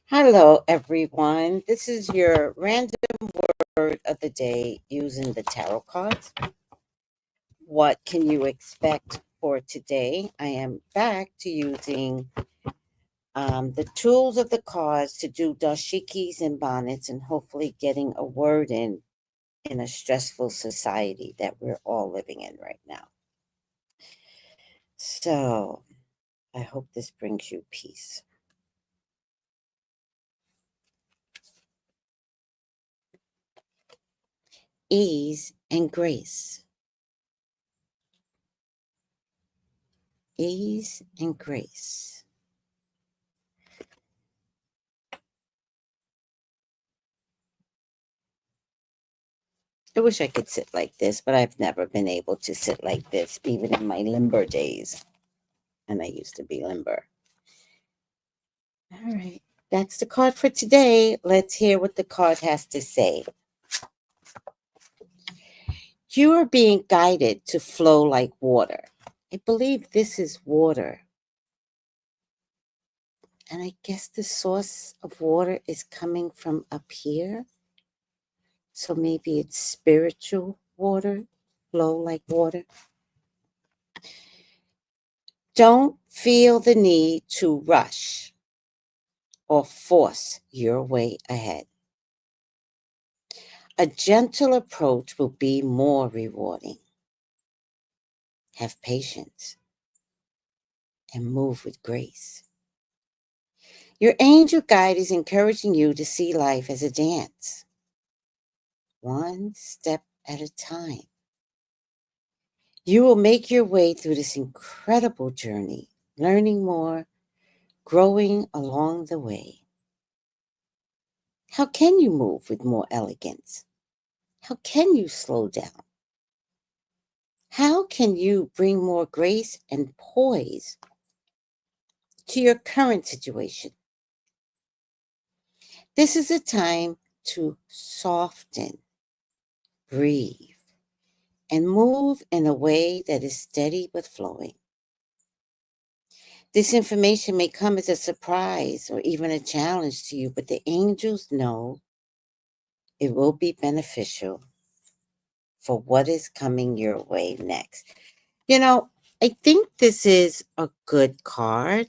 Hello, everyone. This is your random word of the day using the tarot cards. What can you expect for today? I am back to using the tools of the cards to do Dashiki'S and Bonnets and hopefully getting a word in a stressful society that we're all living in right now. So I hope this brings you peace. Ease and grace. Ease and grace. I wish I could sit like this, but I've never been able to sit like this, even in my limber days. And I used to be limber. All right. That's the card for today. Let's hear what the card has to say. You are being guided to flow like water. I believe this is water. And I guess the source of water is coming from up here. So maybe it's spiritual water, flow like water. Don't feel the need to rush or force your way ahead. A gentle approach will be more rewarding. Have patience and move with grace. Your angel guide is encouraging you to see life as a dance, one step at a time. You will make your way through this incredible journey, learning more, growing along the way. How can you move with more elegance? How can you slow down? How can you bring more grace and poise to your current situation? This is a time to soften, breathe, and move in a way that is steady but flowing. This information may come as a surprise or even a challenge to you, but the angels know it will be beneficial for what is coming your way next. You know, I think this is a good card.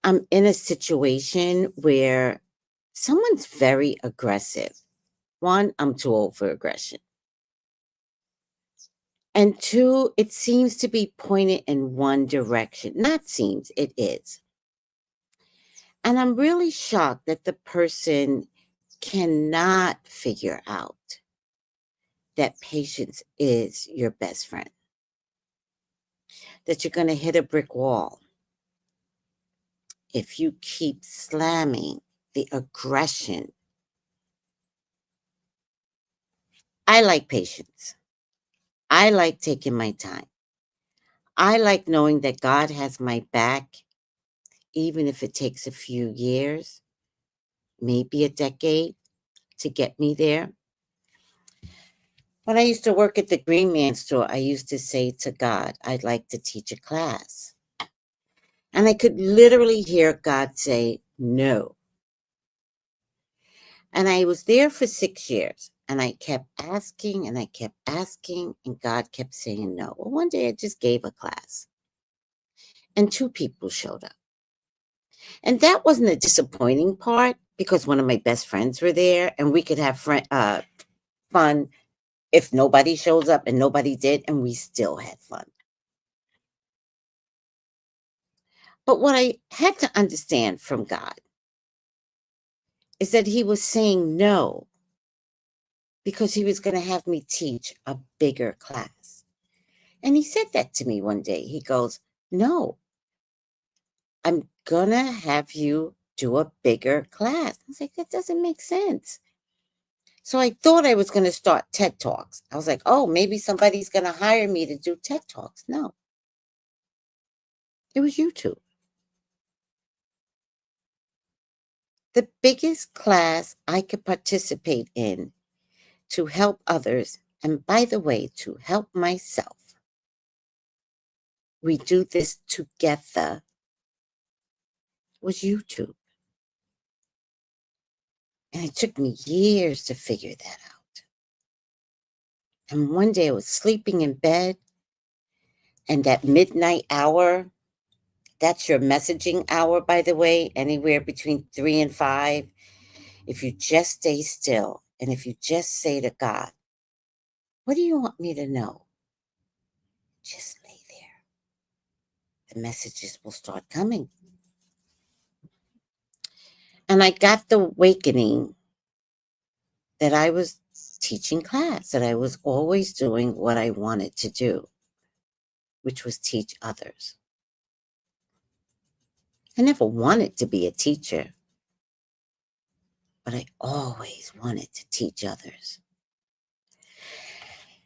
I'm in a situation where someone's very aggressive. One, I'm too old for aggression. And two, it seems to be pointed in one direction. Not seems, it is. And I'm really shocked that the person cannot figure out that patience is your best friend. That you're going to hit a brick wall if you keep slamming the aggression. I like patience. I like taking my time. I like knowing that God has my back, even if it takes a few years, maybe a decade to get me there. When I used to work at the Green Man store, I used to say to God, I'd like to teach a class. And I could literally hear God say, no. And I was there for 6 years. And I kept asking and I kept asking, and God kept saying no. Well, one day I just gave a class, and 2 people showed up. And that wasn't a disappointing part because one of my best friends were there, and we could have fun if nobody shows up, and nobody did, and we still had fun. But what I had to understand from God is that he was saying no because he was going to have me teach a bigger class. And he said that to me one day. He goes, no, I'm going to have you do a bigger class. I was like, that doesn't make sense. So I thought I was going to start TED Talks. I was like, oh, maybe somebody's going to hire me to do TED Talks. No, it was YouTube. The biggest class I could participate in to help others, and by the way, to help myself. We do this together, was YouTube. And it took me years to figure that out. And one day I was sleeping in bed, and that midnight hour, that's your messaging hour, by the way, anywhere between 3 and 5. If you just stay still, and if you just say to God, what do you want me to know? Just lay there. The messages will start coming. And I got the awakening that I was teaching class, that I was always doing what I wanted to do, which was teach others. I never wanted to be a teacher, but I always wanted to teach others.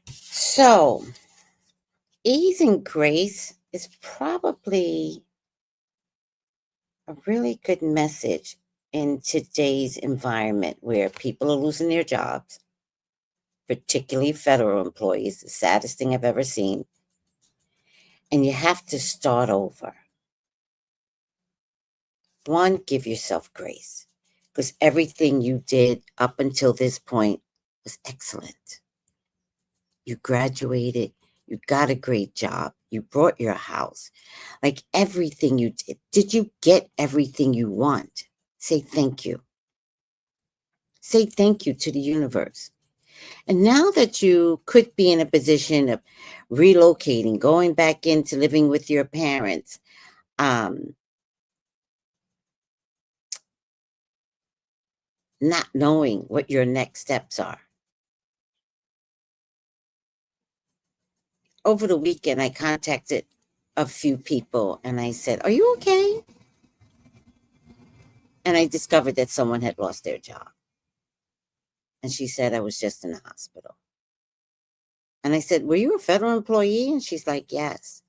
So, ease and grace is probably a really good message in today's environment where people are losing their jobs, particularly federal employees, the saddest thing I've ever seen. And you have to start over. One, give yourself grace, because everything you did up until this point was excellent. You graduated, you got a great job, you bought your house. Like everything you did you get everything you want? Say thank you. Say thank you to the universe. And now that you could be in a position of relocating, going back into living with your parents, not knowing what your next steps are. Over the weekend, I contacted a few people and I said, are you okay? And I discovered that someone had lost their job. And she said, I was just in the hospital. And I said, were you a federal employee? And she's like, yes.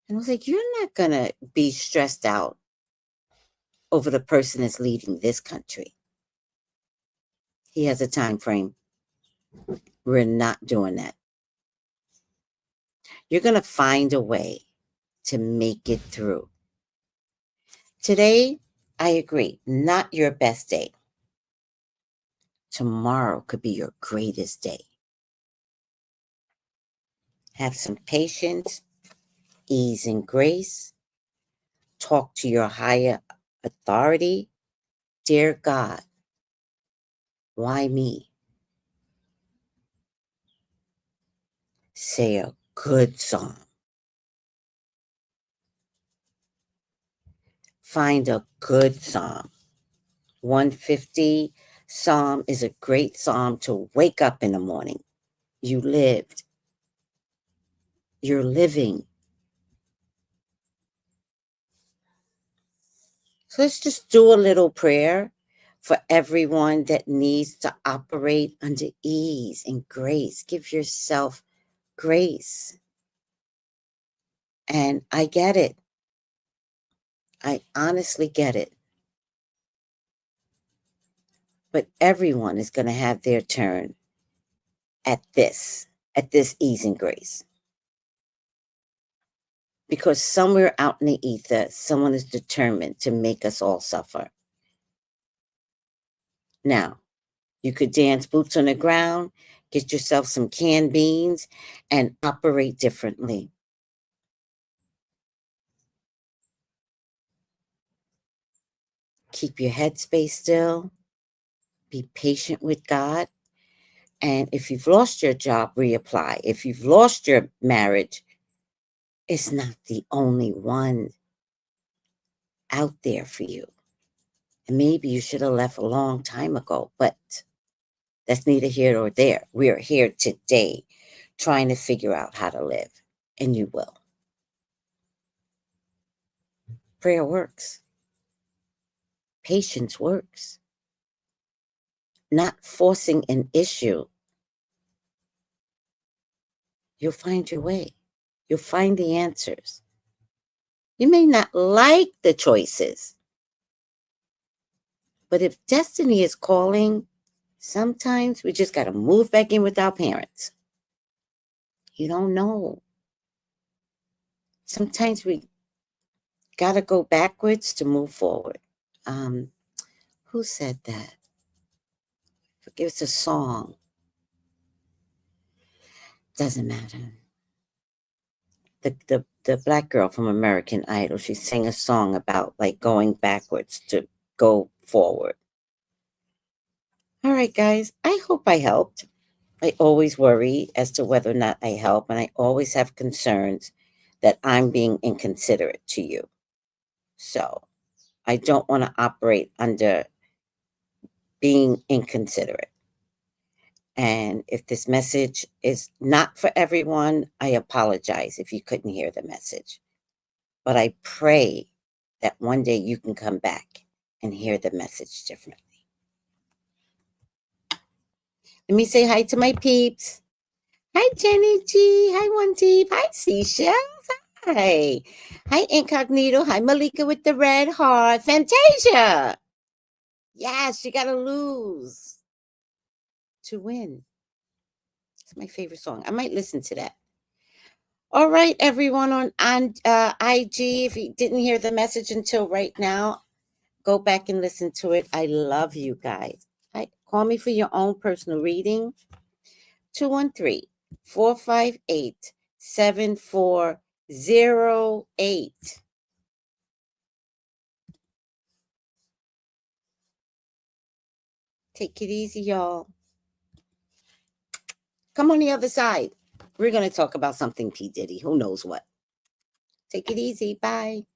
And I was like, you're not going to be stressed out over the person that's leading this country. He has a time frame. We're not doing that. You're going to find a way to make it through. Today, I agree, not your best day. Tomorrow could be your greatest day. Have some patience, ease, and grace. Talk to your higher authority. Dear God, why me? Say a good psalm. Find a good psalm. 150 psalm is a great psalm to wake up in the morning. You lived. You're living. So let's just do a little prayer for everyone that needs to operate under ease and grace. Give yourself grace. And I get it. I honestly get it. But everyone is going to have their turn at this ease and grace. Because somewhere out in the ether, someone is determined to make us all suffer. Now, you could dance boots on the ground, get yourself some canned beans, and operate differently. Keep your headspace still. Be patient with God. And if you've lost your job, reapply. If you've lost your marriage, it's not the only one out there for you. And maybe you should have left a long time ago, but that's neither here nor there. We are here today trying to figure out how to live, and you will. Prayer works. Patience works. Not forcing an issue. You'll find your way. You'll find the answers. You may not like the choices, but if destiny is calling, sometimes we just got to move back in with our parents. You don't know. Sometimes we got to go backwards to move forward. Who said that? It's a song. Doesn't matter. The black girl from American Idol, she sang a song about like going backwards to go forward. All right, guys, I hope I helped. I always worry as to whether or not I help, and I always have concerns that I'm being inconsiderate to you. So I don't want to operate under being inconsiderate. And if this message is not for everyone, I apologize if you couldn't hear the message. But I pray that one day you can come back and hear the message differently. Let me say hi to my peeps. Hi, Jenny G. Hi, One Deep. Hi, Seashells. Hi. Hi, Incognito. Hi, Malika with the red heart. Fantasia. Yes, you got to lose to win. It's my favorite song. I might listen to that. All right, everyone on IG. If you didn't hear the message until right now, go back and listen to it. I love you guys. Call me for your own personal reading. 213-458-7408. Take it easy, y'all. Come on the other side. We're going to talk about something P. Diddy. Who knows what? Take it easy. Bye.